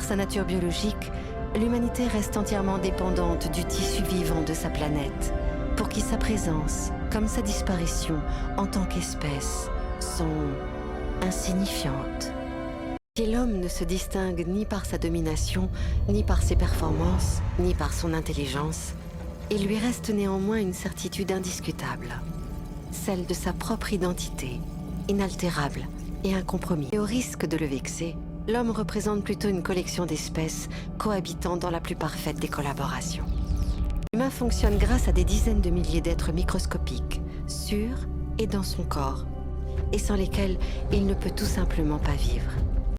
par sa nature biologique, l'humanité reste entièrement dépendante du tissu vivant de sa planète, pour qui sa présence, comme sa disparition en tant qu'espèce, sont insignifiantes. Et l'homme ne se distingue ni par sa domination, ni par ses performances, ni par son intelligence, il lui reste néanmoins une certitude indiscutable, celle de sa propre identité, inaltérable et incompromise. Et au risque de le vexer, l'homme représente plutôt une collection d'espèces cohabitant dans la plus parfaite des collaborations. L'humain fonctionne grâce à des dizaines de milliers d'êtres microscopiques, sur et dans son corps, et sans lesquels il ne peut tout simplement pas vivre.